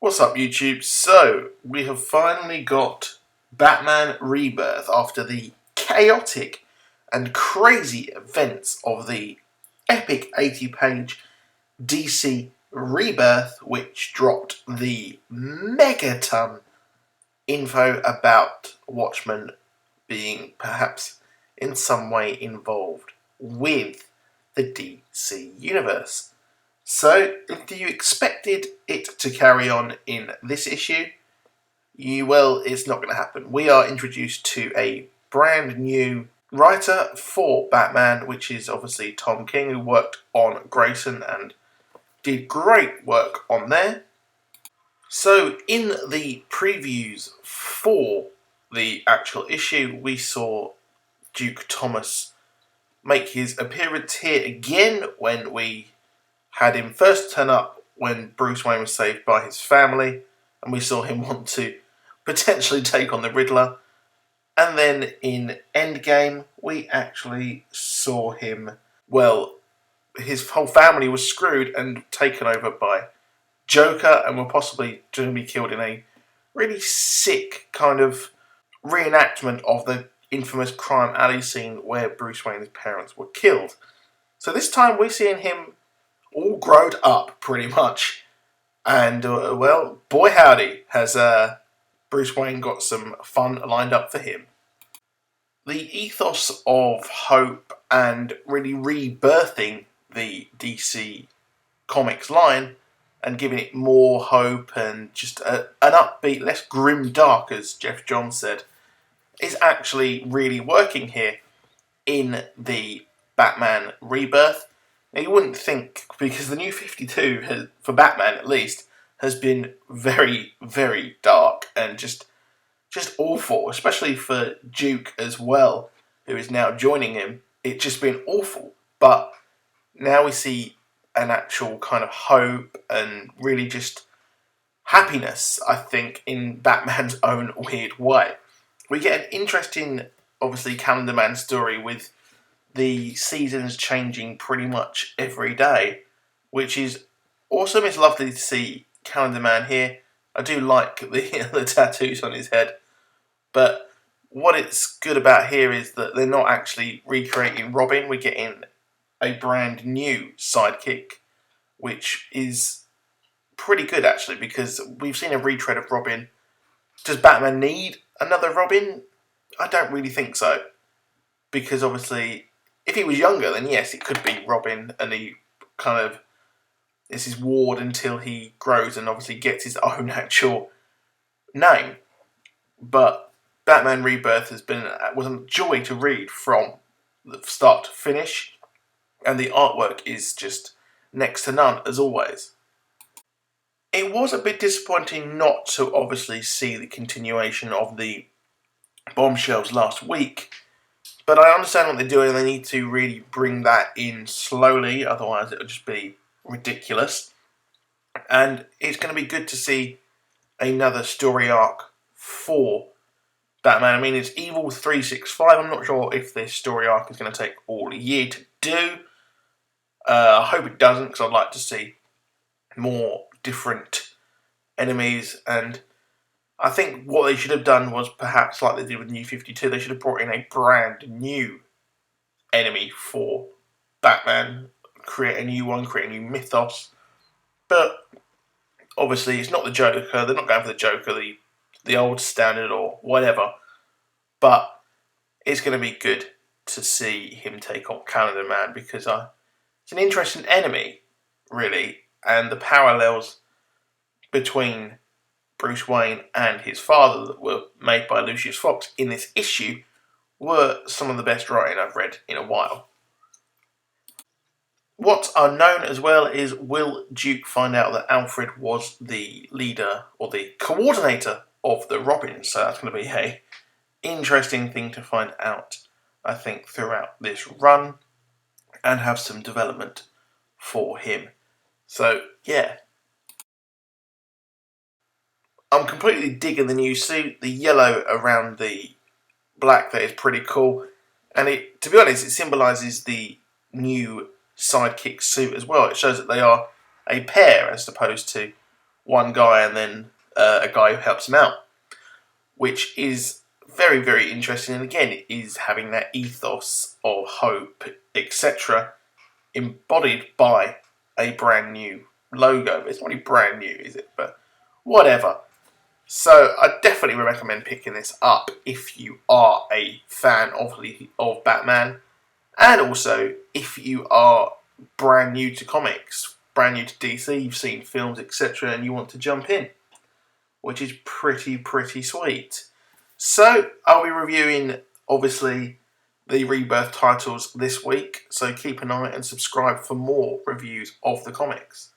What's up, YouTube? So, we have finally got Batman Rebirth after the chaotic and crazy events of the epic 80-page DC Rebirth, which dropped the megaton info about Watchmen being perhaps in some way involved with the DC Universe. So, if you expected it to carry on in this issue, it's not going to happen. We are introduced to a brand new writer for Batman, which is obviously Tom King, who worked on Grayson and did great work on there. So, in the previews for the actual issue, we saw Duke Thomas make his appearance here again when we had him first turn up when Bruce Wayne was saved by his family, and we saw him want to potentially take on the Riddler. And then in Endgame, we actually saw him, his whole family was screwed and taken over by Joker, and were possibly going to be killed in a really sick kind of reenactment of the infamous crime alley scene where Bruce Wayne's parents were killed. So this time we're seeing him all grown up, pretty much. And, boy howdy, has Bruce Wayne got some fun lined up for him. The ethos of hope and really rebirthing the DC Comics line and giving it more hope and just an upbeat, less grim dark, as Jeff Johns said, is actually really working here in the Batman Rebirth. Now, you wouldn't think, because the New 52, for Batman at least, has been very, very dark and just awful, especially for Duke as well, who is now joining him. It's just been awful. But now we see an actual kind of hope and really just happiness, I think, in Batman's own weird way. We get an interesting, obviously, Calendar Man story with the seasons changing pretty much every day, which is awesome. It's lovely to see Calendar Man here. I do like the tattoos on his head, but what it's good about here is that they're not actually recreating Robin. We're getting a brand new sidekick, which is pretty good actually, because we've seen a retread of Robin. Does Batman need another Robin? I don't really think so, because obviously if he was younger, then yes, it could be Robin, and he kind of is his ward until he grows and obviously gets his own actual name. But Batman Rebirth was a joy to read from the start to finish, and the artwork is just next to none, as always. It was a bit disappointing not to obviously see the continuation of the bombshells last week, but I understand what they're doing. They need to really bring that in slowly, otherwise it'll just be ridiculous. And it's going to be good to see another story arc for Batman. I mean, it's Evil 365. I'm not sure if this story arc is going to take all year to do. I hope it doesn't, because I'd like to see more different enemies. And I think what they should have done was, perhaps like they did with New 52, they should have brought in a brand new enemy for Batman, create a new one, create a new mythos. But obviously it's not the Joker. They're not going for the Joker, the old standard or whatever. But it's going to be good to see him take on Calendar Man, because it's an interesting enemy, really, and the parallels between Bruce Wayne and his father that were made by Lucius Fox in this issue were some of the best writing I've read in a while. What's unknown as well is, will Duke find out that Alfred was the leader or the coordinator of the Robins? So that's going to be an interesting thing to find out, I think, throughout this run, and have some development for him. So, yeah. I'm completely digging the new suit. The yellow around the black there is pretty cool. And to be honest, it symbolises the new sidekick suit as well. It shows that they are a pair as opposed to one guy and then a guy who helps him out, which is very, very interesting. And again, it is having that ethos of hope, etc., embodied by a brand new logo. It's not really brand new, is it? But whatever. So I definitely recommend picking this up if you are a fan of Batman, and also if you are brand new to comics, brand new to DC, you've seen films, etc., and you want to jump in, which is pretty sweet. So I'll be reviewing, obviously, the Rebirth titles this week, so keep an eye and subscribe for more reviews of the comics.